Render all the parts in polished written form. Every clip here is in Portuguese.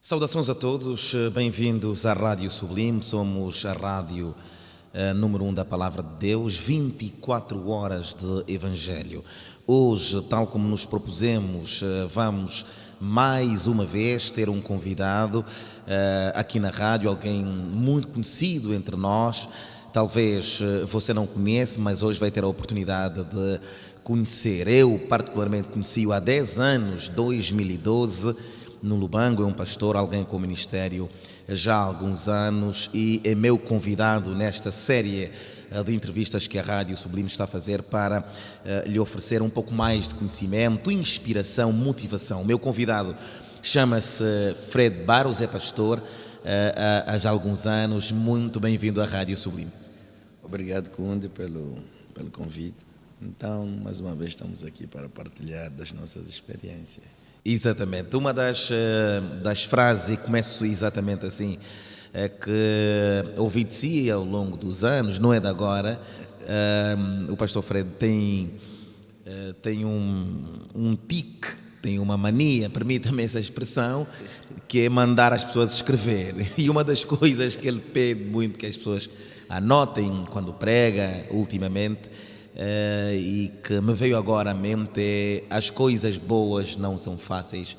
Saudações a todos, bem-vindos à Rádio Sublime, somos a rádio número 1 da Palavra de Deus, 24 horas de Evangelho. Hoje, tal como nos propusemos, vamos mais uma vez ter um convidado aqui na rádio, alguém muito conhecido entre nós. Talvez você não conheça, mas hoje vai ter a oportunidade de conhecer. Eu particularmente conheci-o há 10 anos, 2012, no Lubango. É um pastor, alguém com ministério já há alguns anos e é meu convidado nesta série de entrevistas que a Rádio Sublime está a fazer para lhe oferecer um pouco mais de conhecimento, inspiração, motivação. O meu convidado chama-se Fred Barros, é pastor há já alguns anos. Muito bem-vindo à Rádio Sublime. Obrigado, Conde, pelo convite. Então, mais uma vez estamos aqui para partilhar das nossas experiências. Exatamente. Uma das frases, e começo exatamente assim, que ouvi de si ao longo dos anos, não é de agora. O pastor Fred tem um tique, tem uma mania, permita-me essa expressão, que é mandar as pessoas escrever. E uma das coisas que ele pede muito que as pessoas anotem quando prega, ultimamente, e que me veio agora à mente é: as coisas boas não são fáceis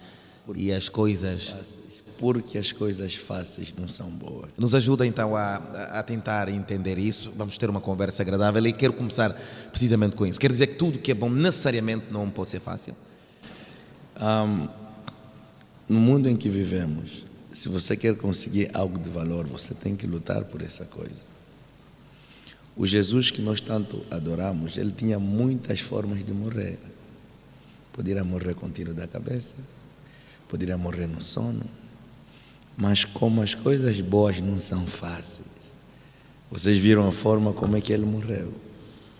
e as coisas... Porque as coisas fáceis não são boas. Nos ajuda então a tentar entender isso. Vamos ter uma conversa agradável e quero começar precisamente com isso. Quer dizer que tudo que é bom necessariamente não pode ser fácil? No mundo em que vivemos, se você quer conseguir algo de valor, você tem que lutar por essa coisa. O Jesus que nós tanto adoramos, ele tinha muitas formas de morrer. Poderia morrer com tiro da cabeça, poderia morrer no sono, mas como as coisas boas não são fáceis, vocês viram a forma como é que ele morreu,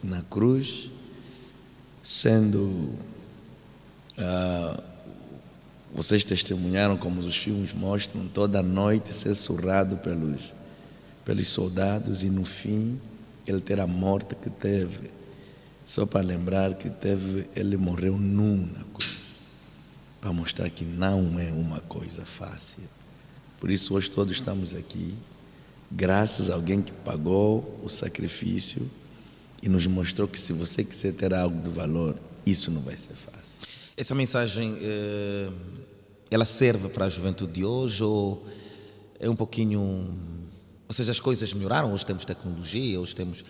na cruz, sendo... vocês testemunharam como os filmes mostram, toda a noite ser surrado pelos soldados e no fim ele ter a morte que teve. Só para lembrar que ele morreu nu na cruz, para mostrar que não é uma coisa fácil. Por isso hoje todos estamos aqui, graças a alguém que pagou o sacrifício e nos mostrou que se você quiser ter algo de valor, isso não vai ser fácil. Essa mensagem, ela serve para a juventude de hoje ou é um pouquinho... Ou seja, as coisas melhoraram, hoje temos tecnologia, hoje temos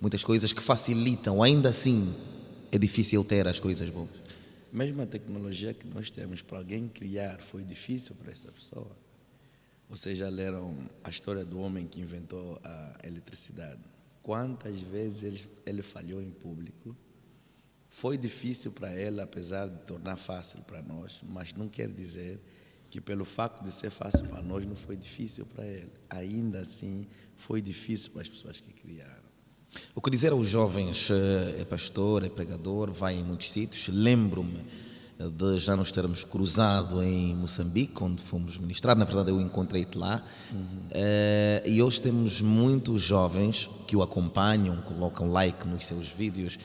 muitas coisas que facilitam, ainda assim é difícil ter as coisas boas. Mesmo a tecnologia que nós temos para alguém criar foi difícil para essa pessoa. Vocês já leram a história do homem que inventou a eletricidade. Quantas vezes ele falhou em público? Foi difícil para ele, apesar de tornar fácil para nós, mas não quer dizer que pelo facto de ser fácil para nós não foi difícil para ele. Ainda assim, foi difícil para as pessoas que criaram. O que dizer aos jovens, é pastor, é pregador, vai em muitos sítios. Lembro-me de já nos termos cruzado em Moçambique, onde fomos ministrar. Na verdade, eu encontrei-te lá. E hoje temos muitos jovens que o acompanham, colocam like nos seus vídeos.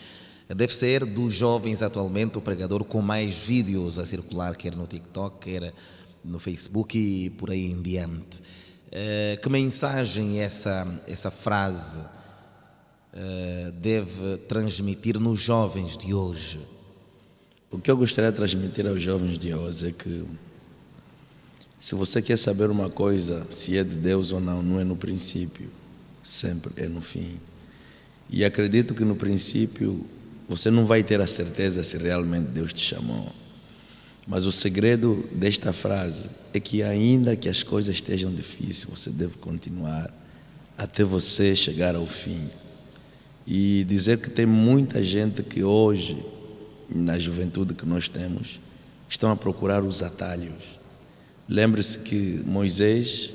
Deve ser dos jovens atualmente o pregador com mais vídeos a circular, quer no TikTok, quer no Facebook e por aí em diante. Que mensagem essa frase deve transmitir nos jovens de hoje? O que eu gostaria de transmitir aos jovens de hoje é que se você quer saber uma coisa, se é de Deus ou não, não é no princípio, sempre é no fim. E acredito que no princípio você não vai ter a certeza se realmente Deus te chamou. Mas o segredo desta frase é que ainda que as coisas estejam difíceis, você deve continuar até você chegar ao fim. E dizer que tem muita gente que hoje, na juventude que nós temos, estão a procurar os atalhos. Lembre-se que Moisés,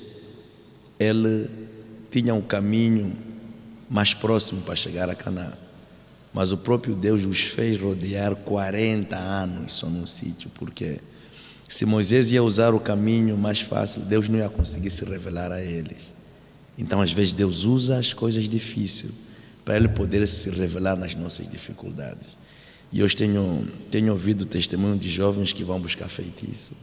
ele tinha um caminho mais próximo para chegar a Canaã. Mas o próprio Deus os fez rodear 40 anos só num sítio, porque se Moisés ia usar o caminho mais fácil, Deus não ia conseguir se revelar a eles. Então, às vezes, Deus usa as coisas difíceis para Ele poder se revelar nas nossas dificuldades. E hoje tenho ouvido testemunho de jovens que vão buscar feitiço,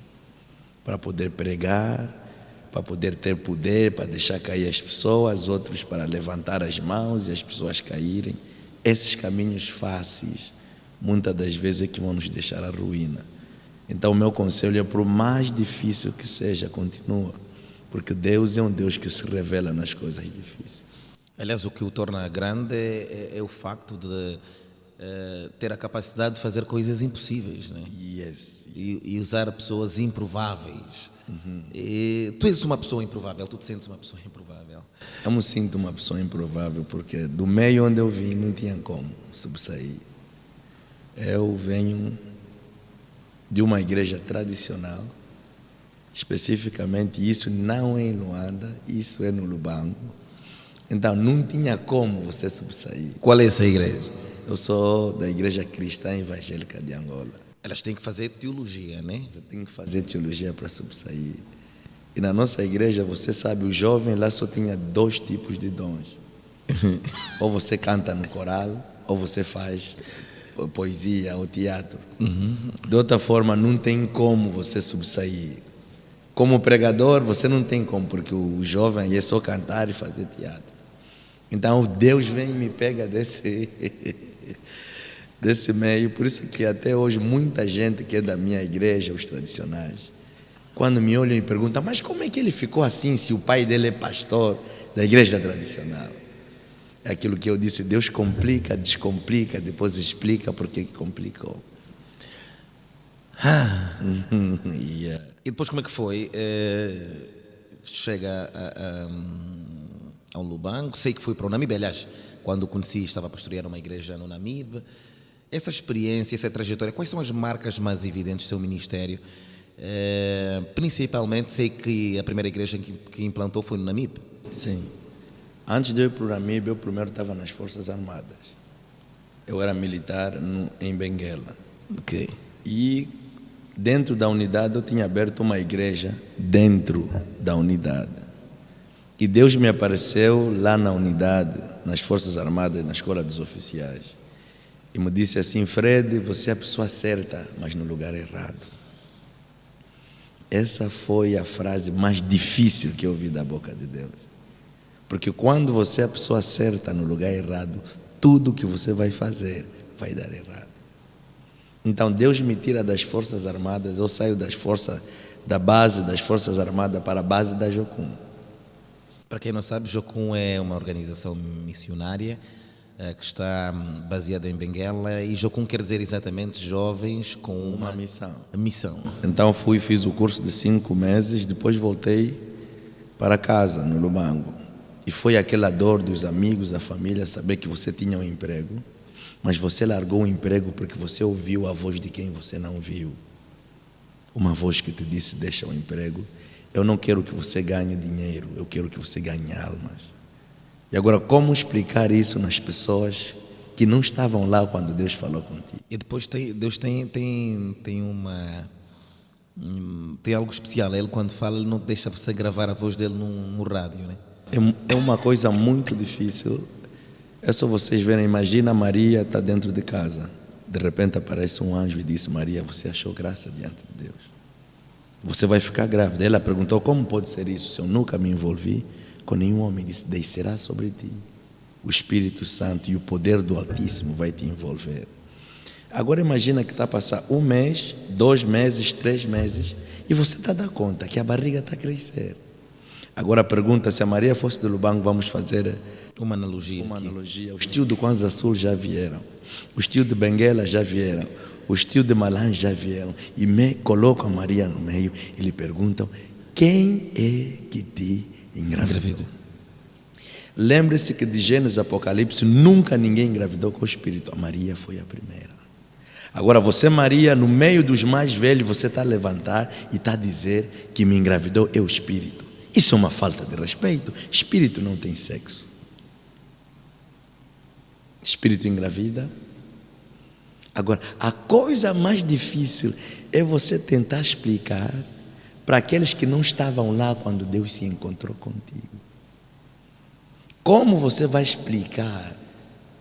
para poder pregar, para poder ter poder, para deixar cair as pessoas, outros para levantar as mãos e as pessoas caírem. Esses caminhos fáceis, muitas das vezes, é que vão nos deixar a ruína. Então, o meu conselho é, por mais difícil que seja, continua, porque Deus é um Deus que se revela nas coisas difíceis. Aliás, o que o torna grande é o facto de ter a capacidade de fazer coisas impossíveis, né? Yes. E usar pessoas improváveis. E tu és uma pessoa improvável, tu te sentes uma pessoa improvável. Eu me sinto uma pessoa improvável, porque do meio onde eu vim não tinha como sobressair. Eu venho de uma igreja tradicional, especificamente, isso não é em Luanda, isso é no Lubango. Então não tinha como você sobressair. Qual é essa igreja? Eu sou da Igreja Cristã Evangélica de Angola. Elas têm que fazer teologia, né? Você tem que fazer teologia para sobressair. E na nossa igreja, você sabe, o jovem lá só tinha 2 tipos de dons. Ou você canta no coral, ou você faz poesia ou teatro. De outra forma, não tem como você sobressair. Como pregador, você não tem como, porque o jovem é só cantar e fazer teatro. Então, Deus vem e me pega desse meio. Por isso que até hoje muita gente que é da minha igreja, os tradicionais, quando me olham e perguntam, mas como é que ele ficou assim se o pai dele é pastor da igreja tradicional? É aquilo que eu disse, Deus complica, descomplica, depois explica por que complicou. Yeah. E depois como é que foi? Chega ao Lubango, sei que foi para o Namibe, aliás, quando o conheci estava a pastorear uma igreja no Namibe. Essa experiência, essa trajetória, quais são as marcas mais evidentes do seu ministério? Principalmente, sei que a primeira igreja que implantou foi no Namibe. Sim. Antes de eu ir para o Namibe, eu primeiro estava nas Forças Armadas. Eu era militar em Benguela. Ok. E dentro da unidade eu tinha aberto uma igreja dentro da unidade. E Deus me apareceu lá na unidade, nas Forças Armadas, na Escola dos Oficiais. E me disse assim, Fred, você é a pessoa certa, mas no lugar errado. Essa foi a frase mais difícil que eu ouvi da boca de Deus. Porque quando você é a pessoa certa no lugar errado, tudo que você vai fazer vai dar errado. Então Deus me tira das Forças Armadas, eu saio da base das Forças Armadas para a base da Jocum. Para quem não sabe, Jocum é uma organização missionária que está baseada em Benguela, e Jocum quer dizer exatamente jovens com uma missão. Então fiz o curso de 5 meses, depois voltei para casa, no Lubango. E foi aquela dor dos amigos, da família, saber que você tinha um emprego, mas você largou o emprego porque você ouviu a voz de quem você não viu. Uma voz que te disse, deixa o emprego. Eu não quero que você ganhe dinheiro, eu quero que você ganhe almas. E agora, como explicar isso nas pessoas que não estavam lá quando Deus falou contigo? E depois Deus tem algo especial. Ele, quando fala, ele não deixa você gravar a voz dele no rádio, né? É uma coisa muito difícil. É só vocês verem, imagina Maria está dentro de casa. De repente aparece um anjo e disse, Maria, você achou graça diante de Deus. Você vai ficar grávida. Ela perguntou, como pode ser isso se eu nunca me envolvi com nenhum homem? Disse, descerá sobre ti o Espírito Santo e o poder do Altíssimo vai te envolver. Agora imagina que está a passar 1 mês, 2 meses, 3 meses e você está a dar conta que a barriga está a crescer. Agora pergunta, se a Maria fosse do Lubango, vamos fazer uma analogia. Os tios do Kwanza Sul já vieram, os tios de Benguela já vieram, os tios de Malan já vieram e me colocam a Maria no meio e lhe perguntam, quem é que te engravidou? Lembre-se que de Gênesis Apocalipse nunca ninguém engravidou com o Espírito, a Maria foi a primeira. Agora você, Maria, no meio dos mais velhos, você está a levantar e está a dizer que me engravidou é o Espírito. Isso é uma falta de respeito. Espírito não tem sexo. Espírito engravida. Agora, a coisa mais difícil é você tentar explicar para aqueles que não estavam lá quando Deus se encontrou contigo. Como você vai explicar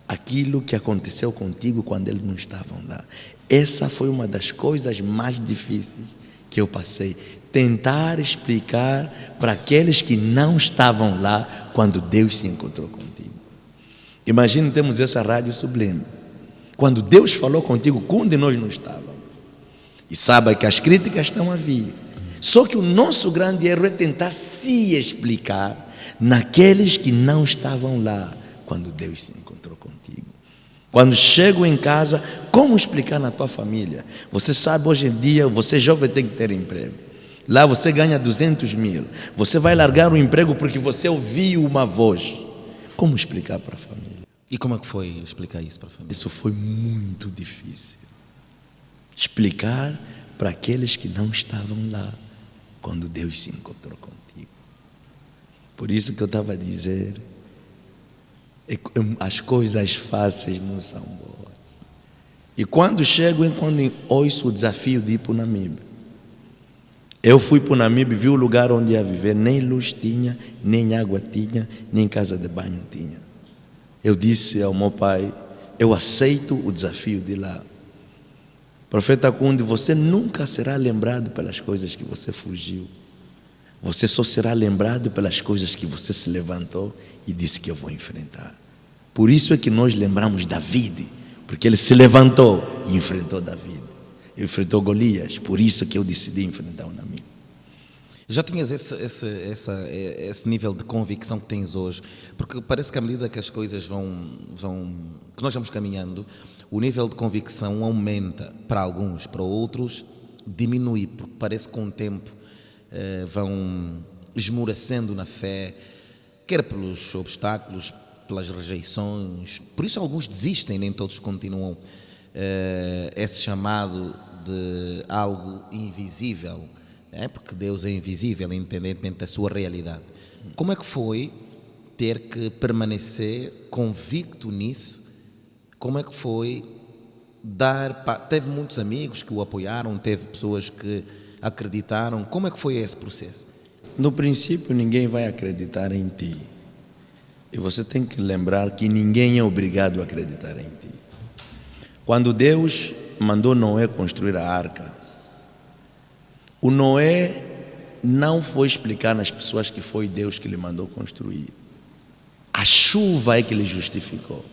aquilo que aconteceu contigo quando eles não estavam lá? Essa foi uma das coisas mais difíceis que eu passei. tentar explicar para aqueles que não estavam lá quando Deus se encontrou contigo. Imagine, temos essa rádio sublime. Quando Deus falou contigo, quando nós não estávamos. E sabe que as críticas estão a vir. Só que o nosso grande erro é tentar se explicar naqueles que não estavam lá quando Deus se encontrou contigo. Quando chego em casa, como explicar na tua família? Você sabe, hoje em dia, você jovem tem que ter emprego. Lá você ganha 200 mil. Você vai largar o emprego porque você ouviu uma voz. Como explicar para a família? E como é que foi explicar isso para a família? Isso foi muito difícil. Explicar para aqueles que não estavam lá quando Deus se encontrou contigo. Por isso que eu estava a dizer, as coisas fáceis não são boas. E quando ouço o desafio de ir para o Namibe, eu fui para o Namibe, vi o lugar onde ia viver, nem luz tinha, nem água tinha, nem casa de banho tinha. Eu disse ao meu pai, eu aceito o desafio de ir lá. Profeta Kunde, você nunca será lembrado pelas coisas que você fugiu. Você só será lembrado pelas coisas que você se levantou e disse que eu vou enfrentar. Por isso é que nós lembramos David, porque ele se levantou e enfrentou David. Ele enfrentou Golias, por isso que eu decidi enfrentar o Namibe. Já tinhas esse nível de convicção que tens hoje? Porque parece que à medida que as coisas que nós vamos caminhando, o nível de convicção aumenta para alguns, para outros diminui, porque parece que com o tempo vão esmorecendo na fé, quer pelos obstáculos, pelas rejeições. Por isso alguns desistem, nem todos continuam. Esse chamado de algo invisível, porque Deus é invisível, independentemente da sua realidade. Como é que foi ter que permanecer convicto nisso? Como é que foi teve muitos amigos que o apoiaram, teve pessoas que acreditaram. Como é que foi esse processo? No princípio, ninguém vai acreditar em ti. E você tem que lembrar que ninguém é obrigado a acreditar em ti. Quando Deus mandou Noé construir a arca, o Noé não foi explicar nas pessoas que foi Deus que lhe mandou construir. A chuva é que lhe justificou.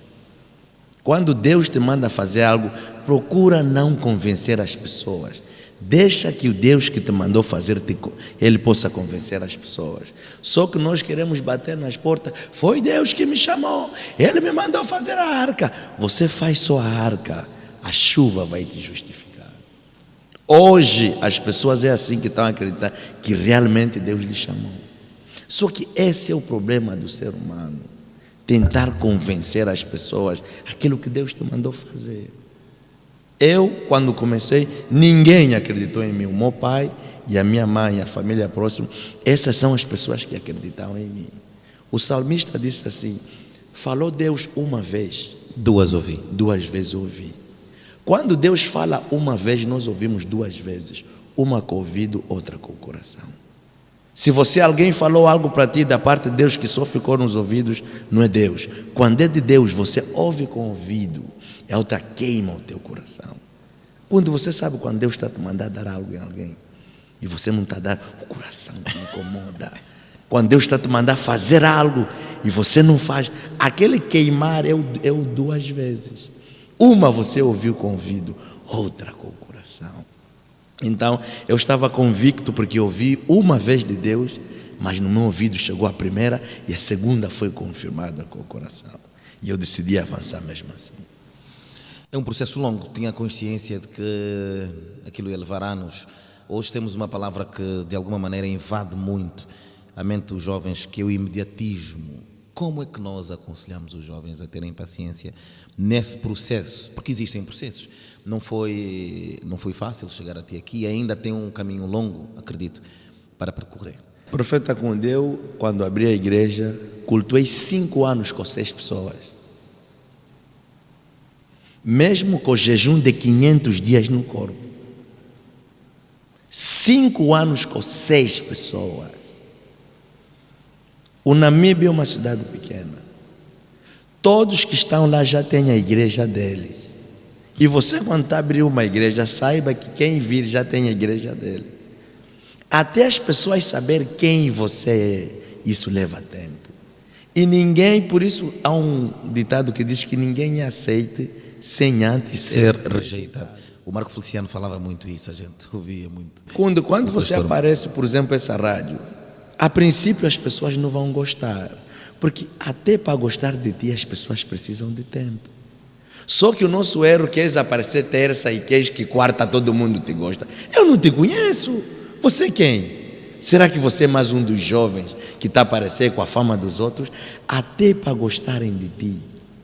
Quando Deus te manda fazer algo, procura não convencer as pessoas. Deixa que o Deus que te mandou fazer, Ele possa convencer as pessoas. Só que nós queremos bater nas portas. Foi Deus que me chamou. Ele me mandou fazer a arca. Você faz só a arca. A chuva vai te justificar. Hoje, as pessoas é assim que estão a acreditar que realmente Deus lhe chamou. Só que esse é o problema do ser humano. Tentar convencer as pessoas aquilo que Deus te mandou fazer. Eu, quando comecei, ninguém acreditou em mim. O meu pai e a minha mãe, a família próxima, essas são as pessoas que acreditavam em mim. O salmista disse assim, falou Deus uma vez. Duas ouvi. Duas vezes ouvi. Quando Deus fala uma vez, nós ouvimos duas vezes. Uma com o ouvido, outra com o coração. Se alguém falou algo para ti da parte de Deus que só ficou nos ouvidos, não é Deus. Quando é de Deus, você ouve com o ouvido. A outra queima o teu coração. Quando você sabe quando Deus está te mandando dar algo em alguém e você não está dando, o coração te incomoda. Quando Deus está te mandando fazer algo e você não faz, aquele queimar é o duas vezes. Uma você ouviu com o ouvido, outra com o coração. Então eu estava convicto porque ouvi uma vez de Deus, mas no meu ouvido chegou a primeira e a segunda foi confirmada com o coração. E eu decidi avançar mesmo assim. É um processo longo, tinha consciência de que aquilo ia levar anos. Hoje temos uma palavra que de alguma maneira invade muito a mente dos jovens, que é o imediatismo. Como é que nós aconselhamos os jovens a terem paciência nesse processo? Porque existem processos. Não foi fácil chegar até aqui, ainda tem um caminho longo, acredito, para percorrer. Profeta Kunde, eu, quando abri a igreja, cultuei 5 anos com 6 pessoas. Mesmo com jejum de 500 dias no corpo. 5 anos com 6 pessoas. O Namibe é uma cidade pequena. Todos que estão lá já têm a igreja deles. E você, quando está abrindo uma igreja, saiba que quem vir já tem a igreja dele. Até as pessoas saberem quem você é, isso leva tempo. E ninguém, por isso há um ditado que diz que ninguém aceite sem antes Ser rejeitado. O Marco Feliciano falava muito isso, a gente ouvia muito. Quando você aparece, por exemplo, essa rádio, a princípio as pessoas não vão gostar, porque até para gostar de ti as pessoas precisam de tempo. Só que o nosso erro quer aparecer terça e quer que quarta todo mundo te gosta. Eu não te conheço. Você quem? Será que você é mais um dos jovens que está a aparecer com a fama dos outros? Até para gostarem de ti,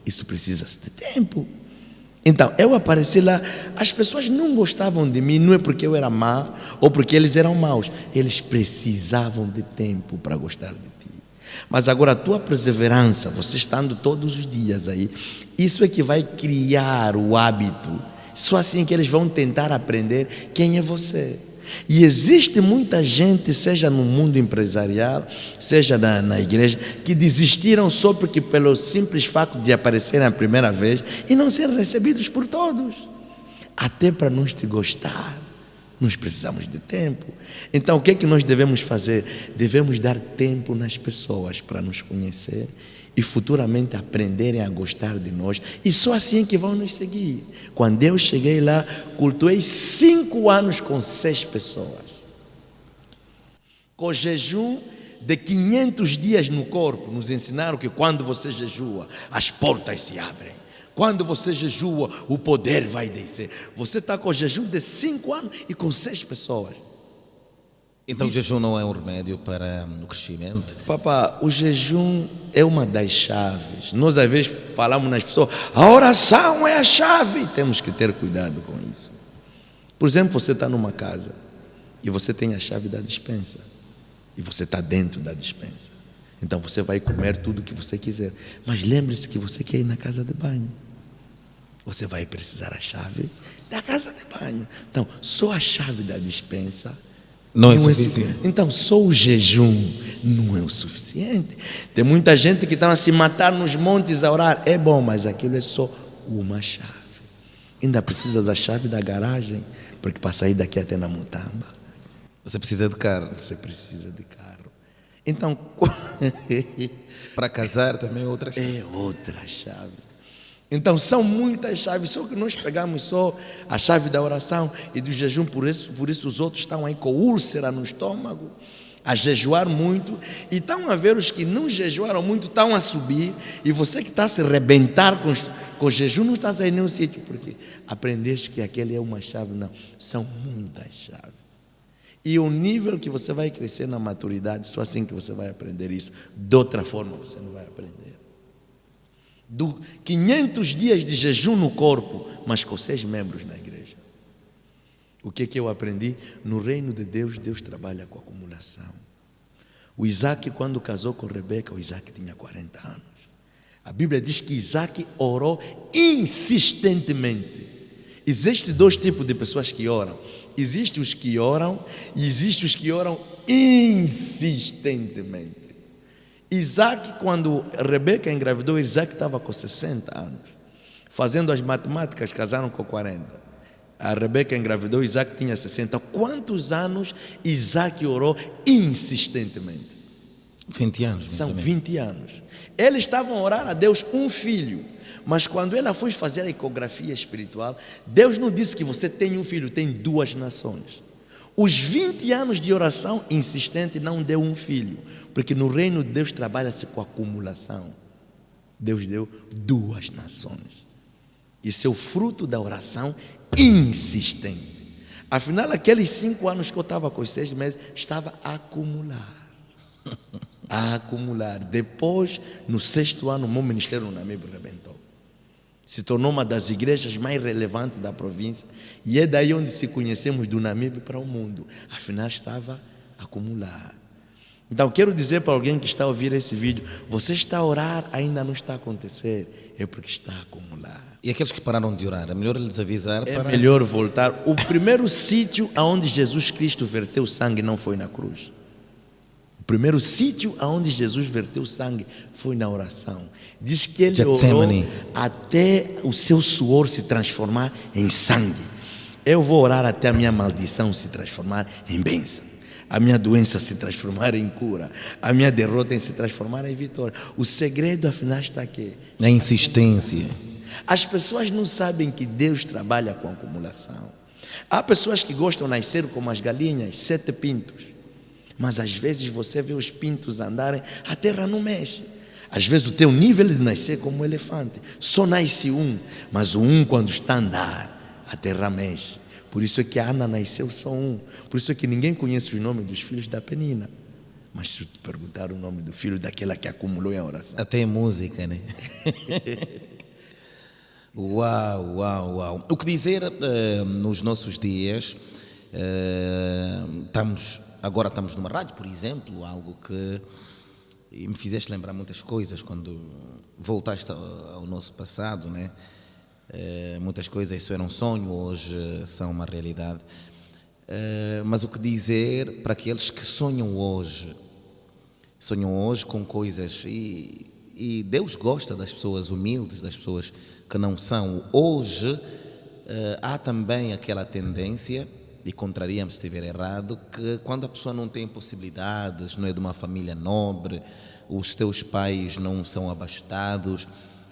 isso precisa de tempo. Então, eu apareci lá, as pessoas não gostavam de mim, não é porque eu era má ou porque eles eram maus. Eles precisavam de tempo para gostar de ti. Mas agora a tua perseverança, você estando todos os dias aí, isso é que vai criar o hábito. Só assim que eles vão tentar aprender quem é você. E existe muita gente, seja no mundo empresarial, seja na igreja, que desistiram só porque pelo simples fato de aparecerem a primeira vez e não serem recebidos por todos. Até para nós te gostar, nós precisamos de tempo. Então o que é que nós devemos fazer? Devemos dar tempo nas pessoas para nos conhecer e futuramente aprenderem a gostar de nós. E só assim é que vão nos seguir. Quando eu cheguei lá, cultuei 5 anos com 6 pessoas. Com jejum de 500 dias no corpo. Nos ensinaram que quando você jejua, as portas se abrem. Quando você jejua, o poder vai descer. Você está com jejum de 5 anos e com 6 pessoas. Então o jejum não é um remédio para o crescimento? Papá, o jejum é uma das chaves. Nós às vezes falamos nas pessoas, a oração é a chave. Temos que ter cuidado com isso. Por exemplo, você está numa casa e você tem a chave da despensa. E você está dentro da despensa. Então você vai comer tudo o que você quiser. Mas lembre-se que você quer ir na casa de banho. Você vai precisar a chave da casa de banho. Então, só a chave da despensa não é suficiente. Então, só o jejum não é o suficiente. Tem muita gente que está a se matar nos montes a orar. É bom, mas aquilo é só uma chave. Ainda precisa da chave da garagem, porque para sair daqui até na Mutamba, você precisa de carro. Você precisa de carro. Então, para casar também é outra chave. É outra chave. Então são muitas chaves, só que nós pegamos só a chave da oração e do jejum, por isso os outros estão aí com úlcera no estômago, a jejuar muito, e estão a ver os que não jejuaram muito, estão a subir, e você que está a se arrebentar com jejum, não está a sair em nenhum sítio, porque aprendeste que aquele é uma chave, não, são muitas chaves. E o nível que você vai crescer na maturidade, só assim que você vai aprender isso, de outra forma você não vai aprender. 500 dias de jejum no corpo, mas com 6 membros na igreja. O que eu aprendi? No reino de Deus, Deus trabalha com acumulação. O Isaac, quando casou com Rebeca, o Isaac tinha 40 anos. A Bíblia diz que Isaac orou insistentemente. Existem 2 tipos de pessoas que oram. Existem os que oram e existem os que oram insistentemente. Isaac, quando Rebeca engravidou, Isaac estava com 60 anos. Fazendo as matemáticas, casaram com 40. A Rebeca engravidou, Isaac tinha 60. Quantos anos Isaac orou insistentemente? 20 anos. São 20 anos. Eles estavam a orar a Deus um filho. Mas quando ela foi fazer a ecografia espiritual, Deus não disse que você tem um filho, tem 2 nações. Os 20 anos de oração insistente não deu um filho, porque no reino de Deus trabalha-se com acumulação. Deus deu 2 nações. Isso é o fruto da oração insistente. Afinal, aqueles 5 anos que eu estava com os 6 meses, estava a acumular. A acumular. Depois, no 6º ano, o meu ministério no Namíbia rebentou. Se tornou uma das igrejas mais relevantes da província. E é daí onde se conhecemos do Namíbia para o mundo. Afinal, estava a acumular. Então, quero dizer para alguém que está a ouvir esse vídeo, você está a orar, ainda não está a acontecer, é porque está a acumular. E aqueles que pararam de orar, é melhor eles avisar É melhor voltar. O primeiro sítio aonde Jesus Cristo verteu sangue não foi na cruz. O primeiro sítio aonde Jesus verteu sangue foi na oração. Diz que ele orou até o seu suor se transformar em sangue. Eu vou orar até a minha maldição se transformar em bênção. a minha doença se transformar em cura, a minha derrota em se transformar em vitória. O segredo, afinal, está aqui. A insistência. As pessoas não sabem que Deus trabalha com acumulação. Há pessoas que gostam de nascer como as galinhas, 7 pintos. Mas às vezes você vê os pintos andarem, a terra não mexe. Às vezes o teu nível de nascer como um elefante. Só nasce um, mas o um quando está a andar, a terra mexe. Por isso é que a Ana nasceu só um. Por isso é que ninguém conhece os nomes dos filhos da Penina. Mas se te perguntar o nome do filho daquela que acumulou em oração. Até em música, né? Uau, uau, uau. O que dizer nos nossos dias? Agora estamos numa rádio, por exemplo, algo que me fizeste lembrar muitas coisas quando voltaste ao nosso passado, né? Muitas coisas isso era um sonho, hoje são uma realidade. Mas o que dizer para aqueles que sonham hoje com coisas e Deus gosta das pessoas humildes, das pessoas que não são. Hoje há também aquela tendência, e contraria-me se estiver errado, que quando a pessoa não tem possibilidades, não é de uma família nobre, os teus pais não são abastados,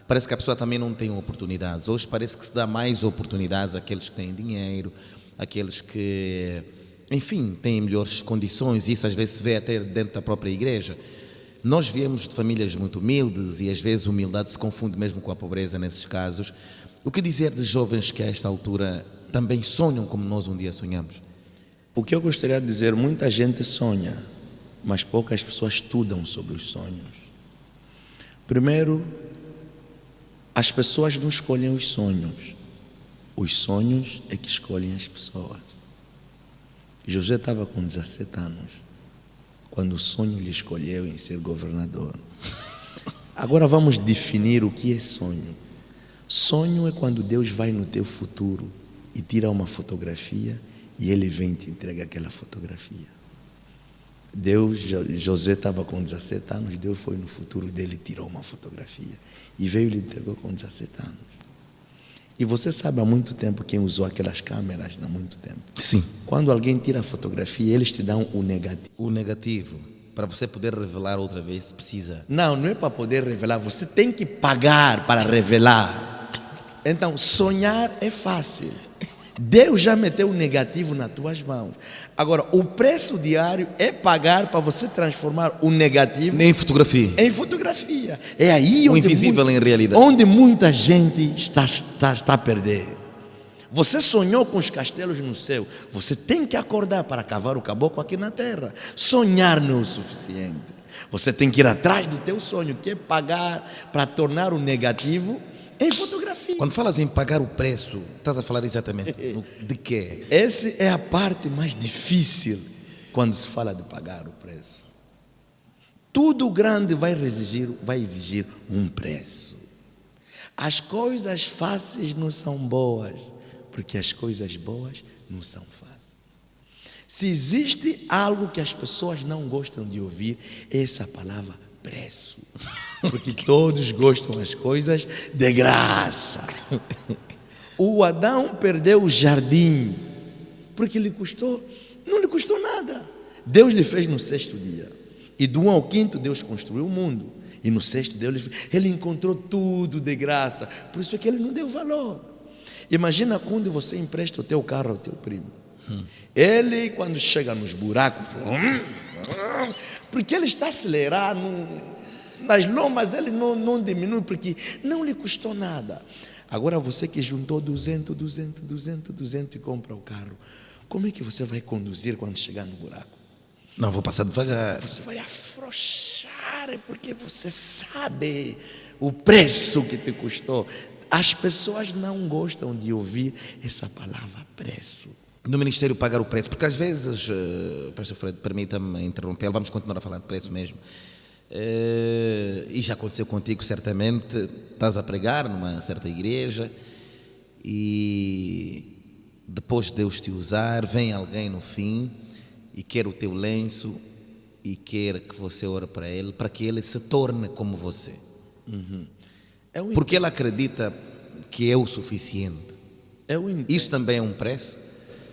parece que a pessoa também não tem oportunidades. Hoje parece que se dá mais oportunidades àqueles que têm dinheiro, àqueles que, enfim, têm melhores condições, e isso às vezes se vê até dentro da própria igreja. Nós viemos de famílias muito humildes e às vezes a humildade se confunde mesmo com a pobreza nesses casos. O que dizer de jovens que a esta altura também sonham como nós um dia sonhamos? O que eu gostaria de dizer, muita gente sonha, mas poucas pessoas estudam sobre os sonhos. Primeiro, as pessoas não escolhem os sonhos é que escolhem as pessoas. José estava com 17 anos, quando o sonho lhe escolheu em ser governador. Agora vamos definir o que é sonho. Sonho é quando Deus vai no teu futuro e tira uma fotografia e Ele vem e te entrega aquela fotografia. José estava com 17 anos, Deus foi no futuro dele e tirou uma fotografia e veio e lhe entregou com 17 anos. E você sabe há muito tempo quem usou aquelas câmeras, há muito tempo. Sim. Quando alguém tira a fotografia, eles te dão o negativo. O negativo, para você poder revelar outra vez, precisa. Não é para poder revelar, você tem que pagar para revelar. Então, sonhar é fácil. Deus já meteu o negativo nas tuas mãos. Agora, o preço diário é pagar para você transformar o negativo em fotografia. É aí o invisível em realidade. Onde muita gente está a perder. Você sonhou com os castelos no céu. Você tem que acordar para cavar o caboclo aqui na terra. Sonhar não é o suficiente. Você tem que ir atrás do teu sonho, que é pagar para tornar o negativo em fotografia. Quando falas em pagar o preço, estás a falar exatamente de quê? Essa é a parte mais difícil quando se fala de pagar o preço. Tudo grande vai exigir um preço. As coisas fáceis não são boas, porque as coisas boas não são fáceis. Se existe algo que as pessoas não gostam de ouvir, é essa palavra preço. Porque todos gostam das coisas de graça. O Adão perdeu o jardim, porque não lhe custou nada. Deus lhe fez no 6º dia. E do 1 ao 5º Deus construiu o mundo. E no 6º Deus ele encontrou tudo de graça. Por isso é que ele não deu valor. Imagina quando você empresta o teu carro ao teu primo. Ele, quando chega nos buracos, porque ele está acelerado, nas lomas ele não diminui, porque não lhe custou nada. Agora você que juntou 200 e compra o carro, como é que você vai conduzir quando chegar no buraco? Não, vou passar devagar. Você vai afrouxar, porque você sabe o preço que te custou. As pessoas não gostam de ouvir essa palavra preço. No Ministério pagar o preço, porque às vezes, Pastor Fred, permita-me interromper, vamos continuar a falar de preço mesmo. E já aconteceu contigo, certamente, estás a pregar numa certa igreja e depois de Deus te usar, vem alguém no fim e quer o teu lenço e quer que você ore para ele, para que ele se torne como você. Porque ele acredita que é o suficiente. Isso também é um preço?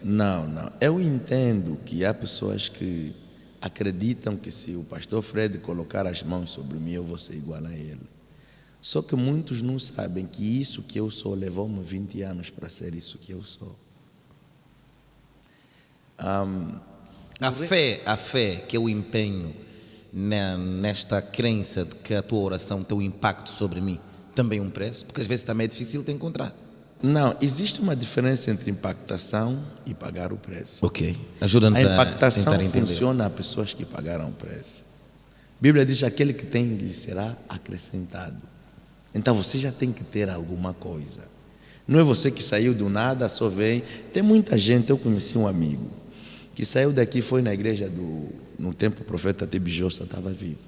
Não, não. Eu entendo que há pessoas que acreditam que se o pastor Fred colocar as mãos sobre mim, eu vou ser igual a ele. Só que muitos não sabem que isso que eu sou levou-me 20 anos para ser isso que eu sou. A fé que eu empenho nesta crença de que a tua oração tem um impacto sobre mim, também um preço, porque às vezes também é difícil de encontrar. Não, existe uma diferença entre impactação e pagar o preço. Ok, ajuda-nos A a impactação tentar entender. funciona a pessoas que pagaram o preço. A Bíblia diz que aquele que tem lhe será acrescentado. Então você já tem que ter alguma coisa. Não é você que saiu do nada, só vem. Tem muita gente, eu conheci um amigo que saiu daqui, foi na igreja no tempo o profeta Tebioshua estava vivo.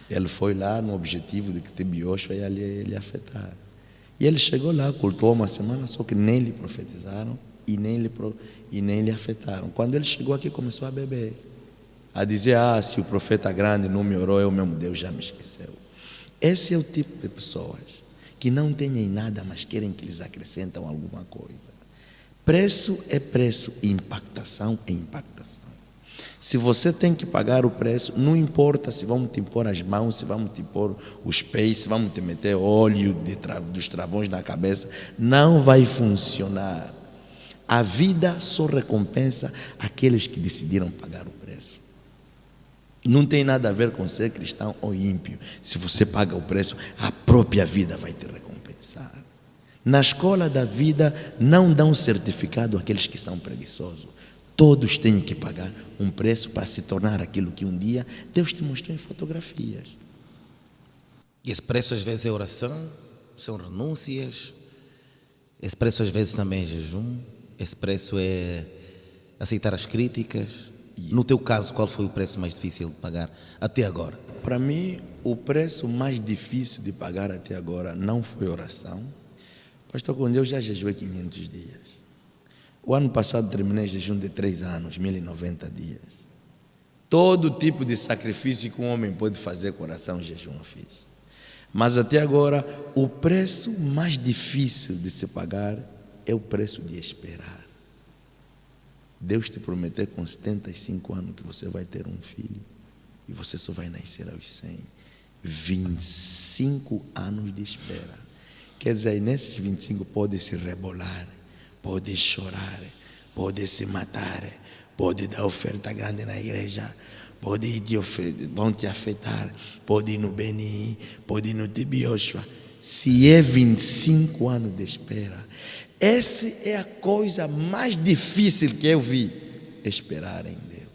Ele foi lá no objetivo de que Tebioshua ia lhe afetar. E ele chegou lá, cultuou uma semana, só que nem lhe profetizaram e nem lhe afetaram. Quando ele chegou aqui, começou a beber, a dizer: se o profeta grande não me orou, eu mesmo, Deus já me esqueceu. Esse é o tipo de pessoas que não têm nada, mas querem que lhes acrescentam alguma coisa. Preço é preço, impactação é impactação. Se você tem que pagar o preço, não importa se vamos te impor as mãos, se vamos te impor os pés, se vamos te meter óleo dos travões na cabeça, não vai funcionar. A vida só recompensa aqueles que decidiram pagar o preço. Não tem nada a ver com ser cristão ou ímpio. Se você paga o preço, a própria vida vai te recompensar. Na escola da vida não dão certificado àqueles que são preguiçosos. Todos têm que pagar um preço para se tornar aquilo que um dia Deus te mostrou em fotografias. E esse preço às vezes é oração, são renúncias. Esse preço às vezes também é jejum. Esse preço é aceitar as críticas. No teu caso, qual foi o preço mais difícil de pagar até agora? Para mim, o preço mais difícil de pagar até agora não foi oração. Pastor, quando eu já jejuei 500 dias. O ano passado terminei jejum de 3 anos, 1090 dias. Todo tipo de sacrifício que um homem pode fazer com oração, jejum eu fiz. Mas até agora, o preço mais difícil de se pagar é o preço de esperar. Deus te prometeu com 75 anos que você vai ter um filho e você só vai nascer aos 100. 25 anos de espera. Quer dizer, nesses 25 pode se rebolar, pode chorar, pode se matar, pode dar oferta grande na igreja, vão te afetar, pode ir no BNI, pode ir no Tebioshua. Se é 25 anos de espera, essa é a coisa mais difícil que eu vi, esperar em Deus.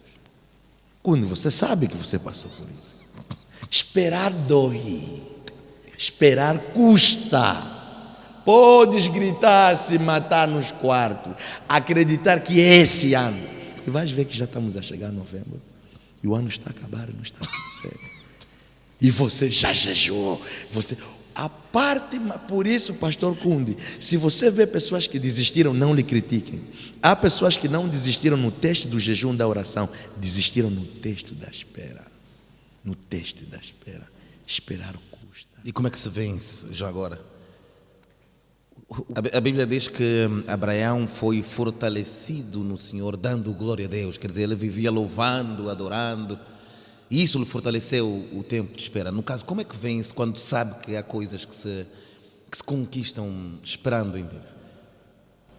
Quando você sabe que você passou por isso. Esperar dói, esperar custa. Podes gritar, se matar nos quartos, acreditar que esse ano, e vais ver que já estamos a chegar a novembro, e o ano está a acabar e não está a acontecer. E você já jejuou, por isso, pastor Kundi, se você vê pessoas que desistiram, não lhe critiquem. Há pessoas que não desistiram no texto do jejum da oração, desistiram no texto da espera. No texto da espera. Esperar custa. E como é que se vence já agora? A Bíblia diz que Abraão foi fortalecido no Senhor, dando glória a Deus. Quer dizer, ele vivia louvando, adorando. E isso lhe fortaleceu o tempo de espera. No caso, como é que vence quando sabe que há coisas que se conquistam esperando em Deus?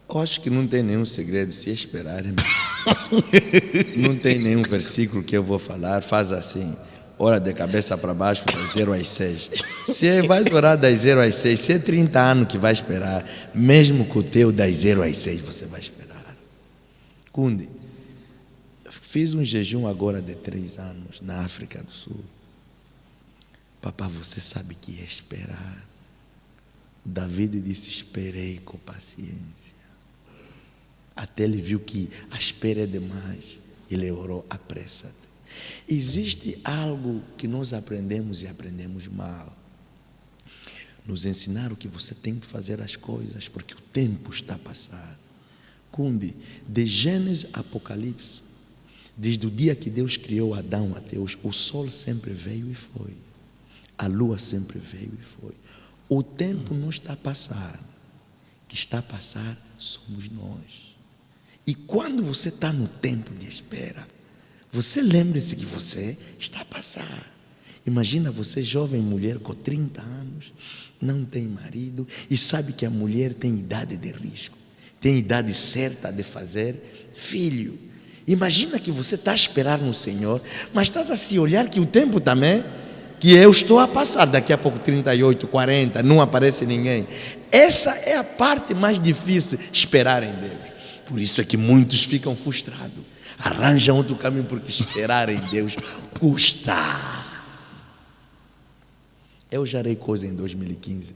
Eu acho que não tem nenhum segredo se esperar. Não tem nenhum versículo que eu vou falar. Faz assim, ora de cabeça para baixo, das 0 às 6. Se vais orar das 0 às 6, se é 30 anos que vai esperar, mesmo com o teu das 0 às 6, você vai esperar. Kundi, fiz um jejum agora de 3 anos na África do Sul. Papá, você sabe que é esperar. David disse: esperei com paciência. Até ele viu que a espera é demais. Ele orou: apressa-te. Existe algo que nós aprendemos e aprendemos mal. Nos ensinaram que você tem que fazer as coisas porque o tempo está a passar. Kundi, de Gênesis a Apocalipse, desde o dia que Deus criou Adão até hoje, o sol sempre veio e foi. A lua sempre veio e foi. O tempo não está a passar. O que está a passar somos nós. E quando você está no tempo de espera, você lembre-se que você está a passar. Imagina você, jovem mulher com 30 anos, não tem marido e sabe que a mulher tem idade de risco, tem idade certa de fazer filho. Imagina que você está a esperar no Senhor, mas estás a se olhar que o tempo também, que eu estou a passar, daqui a pouco 38, 40, não aparece ninguém. Essa é a parte mais difícil, esperar em Deus. Por isso é que muitos ficam frustrados, arranjam outro caminho, porque esperar em Deus custa. Eu gerei coisa em 2015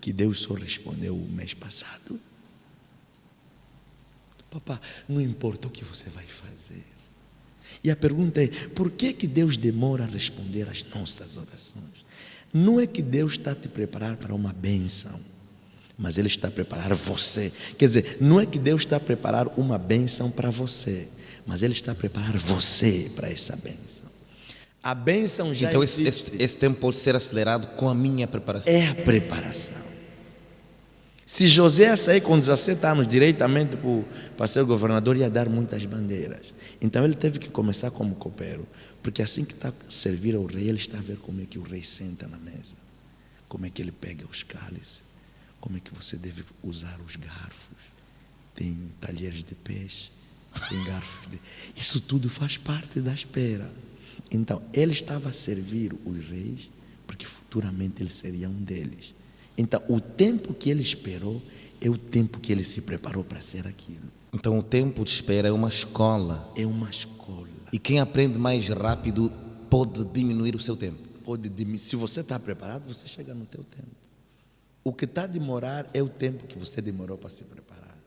que Deus só respondeu o mês passado. Papá, não importa o que você vai fazer. E a pergunta é, por que Deus demora a responder às nossas orações? Não é que Deus está a te preparar para uma bênção, mas Ele está a preparar você. Quer dizer, não é que Deus está a preparar uma bênção para você, mas Ele está a preparar você para essa bênção. A bênção já então existe. esse tempo pode ser acelerado com a minha preparação. É a preparação. Se José sair com 17 anos diretamente para ser governador, ia dar muitas bandeiras. Então ele teve que começar como copeiro, porque assim que está a servir ao rei, ele está a ver como é que o rei senta na mesa, como é que ele pega os cálices, como é que você deve usar os garfos. Tem talheres de peixe, tem garfos de... Isso tudo faz parte da espera. Então, ele estava a servir os reis, porque futuramente ele seria um deles. Então, o tempo que ele esperou é o tempo que ele se preparou para ser aquilo. Então, o tempo de espera é uma escola. É uma escola. E quem aprende mais rápido pode diminuir o seu tempo. Se você está preparado, você chega no teu tempo. O que está a demorar é o tempo que você demorou para se preparar.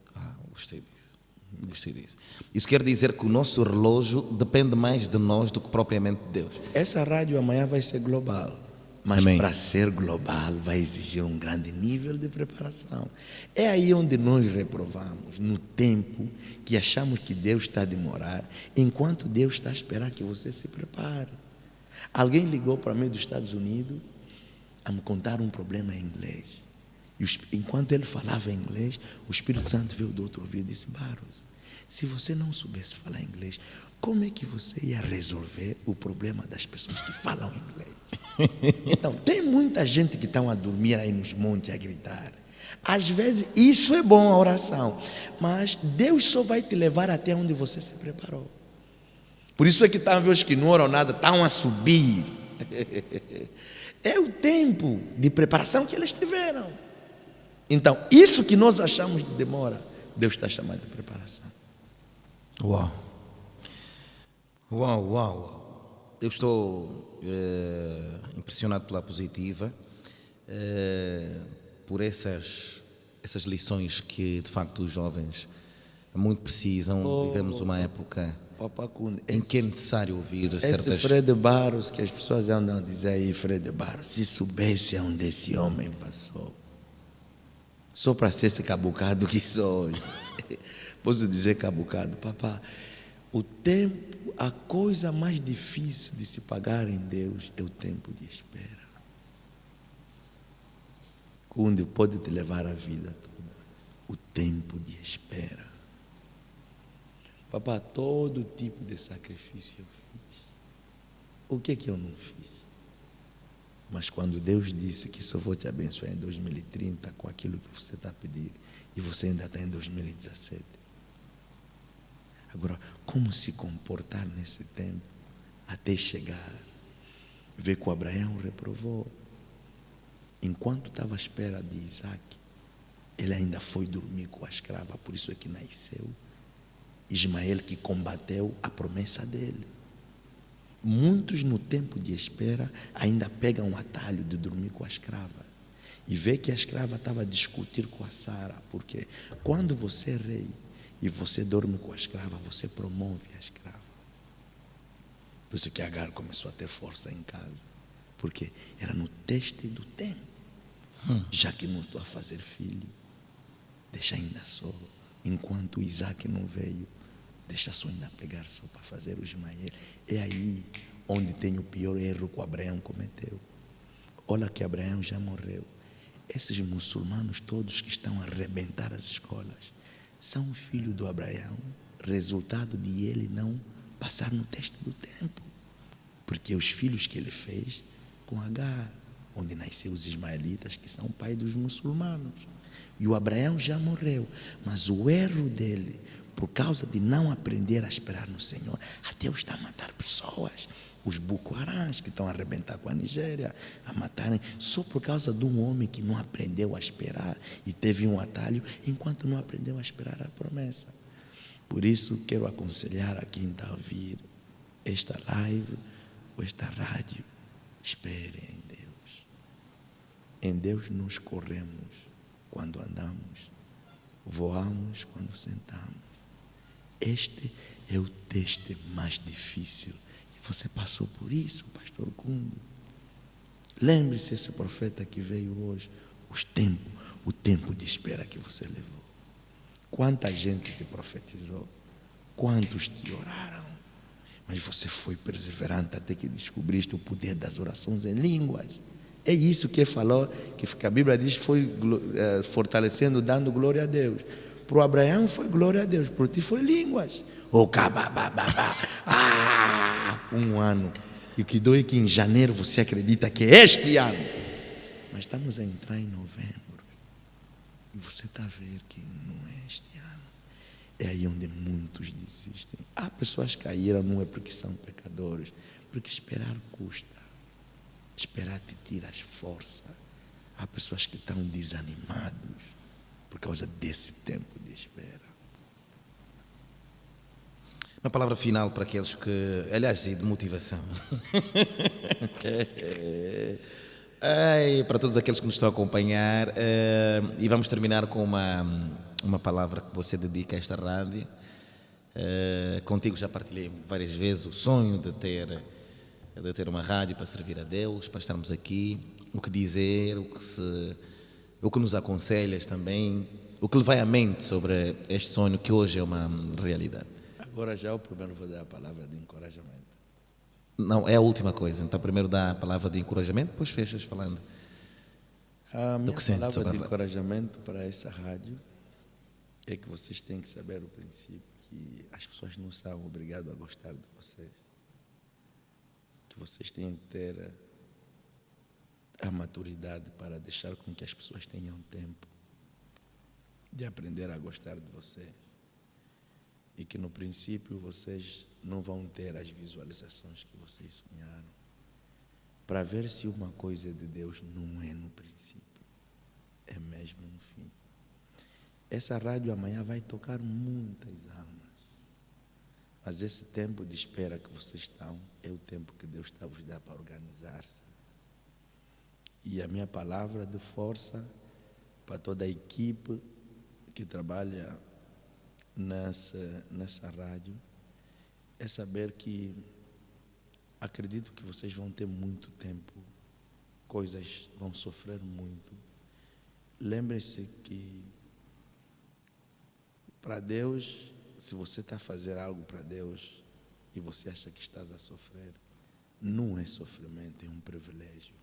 Gostei disso. Gostei disso. Isso quer dizer que o nosso relógio depende mais de nós do que propriamente de Deus. Essa rádio amanhã vai ser global, mas para ser global vai exigir um grande nível de preparação. É aí onde nós reprovamos, no tempo que achamos que Deus está a demorar, enquanto Deus está a esperar que você se prepare. Alguém ligou para mim dos Estados Unidos a me contar um problema em inglês. E enquanto ele falava inglês, o Espírito Santo veio do outro ouvido e disse: Barros, se você não soubesse falar inglês, como é que você ia resolver o problema das pessoas que falam inglês? Então, tem muita gente que estão a dormir aí nos montes a gritar. Às vezes, isso é bom, a oração, mas Deus só vai te levar até onde você se preparou. Por isso é que estão os que não oram nada, estão a subir. É o tempo de preparação que eles tiveram. Então, isso que nós achamos de demora, Deus está chamando de preparação. Uau! Uau, uau! Eu estou impressionado pela positiva, por essas lições que, de facto, os jovens muito precisam. Vivemos uma época em que é necessário ouvir certas... Esse Fred Barros, que as pessoas andam a dizer aí, Fred Barros, se soubesse onde esse homem passou, só para ser esse cabucado que sou hoje. Posso dizer cabucado, papá, o tempo, a coisa mais difícil de se pagar em Deus é o tempo de espera. Onde pode te levar a vida toda. O tempo de espera. Papá, todo tipo de sacrifício eu fiz. O que é que eu não fiz? Mas quando Deus disse que só vou te abençoar em 2030 com aquilo que você está a pedir, e você ainda está em 2017. Agora, como se comportar nesse tempo até chegar? Ver que o Abraão reprovou. Enquanto estava à espera de Isaac, ele ainda foi dormir com a escrava, por isso é que nasceu Ismael, que combateu a promessa dele. Muitos no tempo de espera ainda pegam o atalho de dormir com a escrava e vê que a escrava estava a discutir com a Sara, porque quando você é rei e você dorme com a escrava, você promove a escrava. Por isso que Agar começou a ter força em casa, porque era no teste do tempo. Já que não estou a fazer filho, deixa ainda só, enquanto Isaac não veio, deixa só ainda pegar só para fazer o Ismael. É aí onde tem o pior erro que Abraão cometeu. Olha que Abraão já morreu. Esses muçulmanos todos que estão a arrebentar as escolas, são filhos do Abraão, resultado de ele não passar no teste do tempo. Porque os filhos que ele fez com Agar, onde nasceu os ismaelitas, que são pai dos muçulmanos. E o Abraão já morreu, mas o erro dele, por causa de não aprender a esperar no Senhor, até está a matar pessoas. Os Boko Harams que estão a arrebentar com a Nigéria, a matarem, só por causa de um homem que não aprendeu a esperar e teve um atalho, enquanto não aprendeu a esperar a promessa. Por isso, quero aconselhar a quem está a ouvir esta live ou esta rádio, espere em Deus. Em Deus nos corremos quando andamos, voamos quando sentamos. Este é o teste mais difícil. Você passou por isso, pastor Kundo. Lembre-se esse profeta que veio hoje, o tempo de espera que você levou. Quanta gente te profetizou, quantos te oraram, mas você foi perseverante até que descobriste o poder das orações em línguas. É isso que falou, que a Bíblia diz, foi fortalecendo, dando glória a Deus. Para o Abraão foi glória a Deus, para ti foi línguas. Um ano. E o que dói é que em janeiro você acredita que é este ano. Mas estamos a entrar em novembro. E você está a ver que não é este ano. É aí onde muitos desistem. Há pessoas que caíram, não é porque são pecadores, porque esperar custa. Esperar te tira as forças. Há pessoas que estão desanimados por causa desse tempo de espera. Uma palavra final para aqueles que, aliás, de motivação. Para todos aqueles que nos estão a acompanhar. E vamos terminar com uma palavra que você dedica a esta rádio. Contigo já partilhei várias vezes o sonho de ter uma rádio para servir a Deus, para estarmos aqui, o que dizer, o que nos aconselhas também, o que lhe vai à mente sobre este sonho que hoje é uma realidade. Agora já o primeiro vou dar a palavra de encorajamento. Não, é a última coisa. Então primeiro dá a palavra de encorajamento, depois fechas falando. A minha palavra de encorajamento para essa rádio é que vocês têm que saber o princípio que as pessoas não são obrigadas a gostar de vocês. Que vocês têm que ter a maturidade para deixar com que as pessoas tenham tempo de aprender a gostar de vocês. E que no princípio vocês não vão ter as visualizações que vocês sonharam. Para ver se uma coisa é de Deus não é no princípio, é mesmo no fim. Essa rádio amanhã vai tocar muitas almas. Mas esse tempo de espera que vocês estão é o tempo que Deus está a vos dar para organizar-se. E a minha palavra de força para toda a equipe que trabalha nessa rádio é saber que acredito que vocês vão ter muito tempo, coisas vão sofrer muito. Lembrem-se que para Deus, se você está a fazer algo para Deus e você acha que estás a sofrer, não é sofrimento, é um privilégio.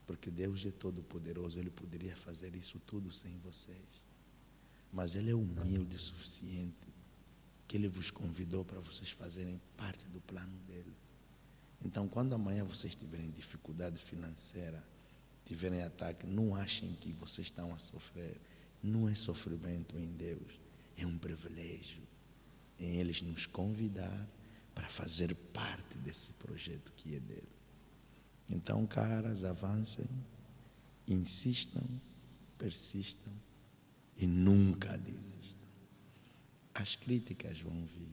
Porque Deus é todo poderoso, Ele poderia fazer isso tudo sem vocês. Mas Ele é humilde o suficiente que Ele vos convidou para vocês fazerem parte do plano dEle. Então, quando amanhã vocês tiverem dificuldade financeira, tiverem ataque, não achem que vocês estão a sofrer. Não é sofrimento em Deus, é um privilégio em Eles nos convidar para fazer parte desse projeto que é dEle. Então, caras, avancem, insistam, persistam e nunca desistam. As críticas vão vir.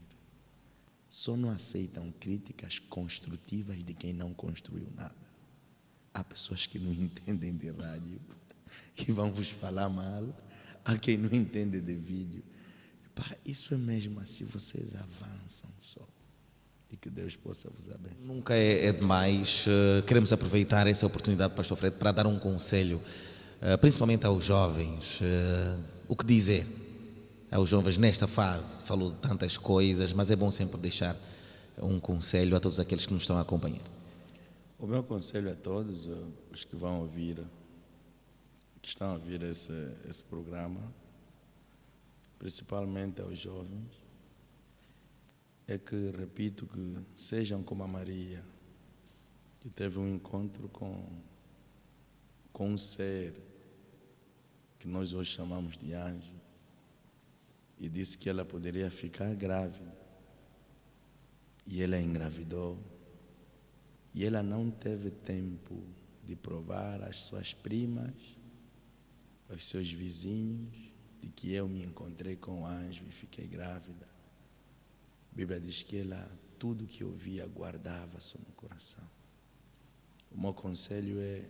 Só não aceitam críticas construtivas de quem não construiu nada. Há pessoas que não entendem de rádio, que vão vos falar mal. Há quem não entende de vídeo. Isso é mesmo assim, vocês avançam só. E que Deus possa vos abençoar. Nunca é demais. Queremos aproveitar essa oportunidade, Pastor Fred, para dar um conselho, principalmente aos jovens. O que dizer aos jovens nesta fase? Falou de tantas coisas, mas é bom sempre deixar um conselho a todos aqueles que nos estão a acompanhar. O meu conselho a todos os que vão ouvir, que estão a ouvir esse programa, principalmente aos jovens, é que, repito, que sejam como a Maria, que teve um encontro com um ser que nós hoje chamamos de anjo, e disse que ela poderia ficar grávida. E ela engravidou. E ela não teve tempo de provar às suas primas, aos seus vizinhos, de que eu me encontrei com o anjo e fiquei grávida. A Bíblia diz que ela, tudo que ouvia, guardava-se no coração. O meu conselho é,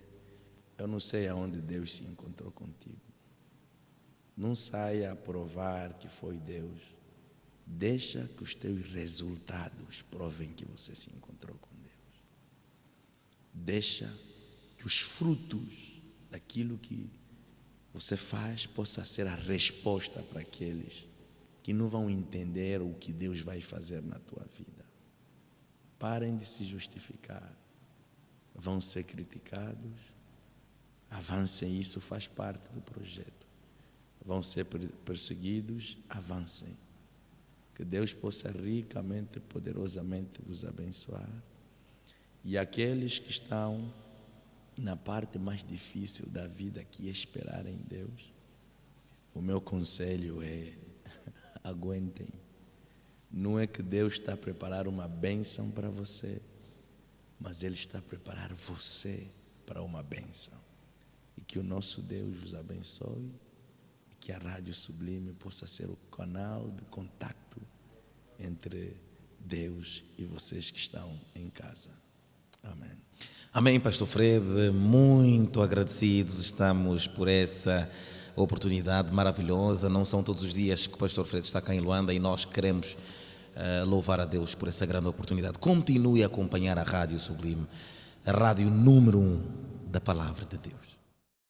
eu não sei aonde Deus se encontrou contigo. Não saia a provar que foi Deus. Deixa que os teus resultados provem que você se encontrou com Deus. Deixa que os frutos daquilo que você faz possa ser a resposta para aqueles que não vão entender o que Deus vai fazer na tua vida. Parem de se justificar. Vão ser criticados. Avancem, isso faz parte do projeto. Vão ser perseguidos, avancem. Que Deus possa ricamente, poderosamente vos abençoar. E aqueles que estão na parte mais difícil da vida, que é esperar em Deus, o meu conselho é, aguentem. Não é que Deus está a preparar uma bênção para você, mas Ele está a preparar você para uma bênção. E que o nosso Deus vos abençoe, e que a Rádio Sublime possa ser o canal de contato entre Deus e vocês que estão em casa. Amém. Amém, Pastor Fred, muito agradecidos estamos por essa oportunidade maravilhosa. Não são todos os dias que o Pastor Fred está cá em Luanda e nós queremos louvar a Deus por essa grande oportunidade. Continue a acompanhar a Rádio Sublime, a rádio número 1 da Palavra de Deus.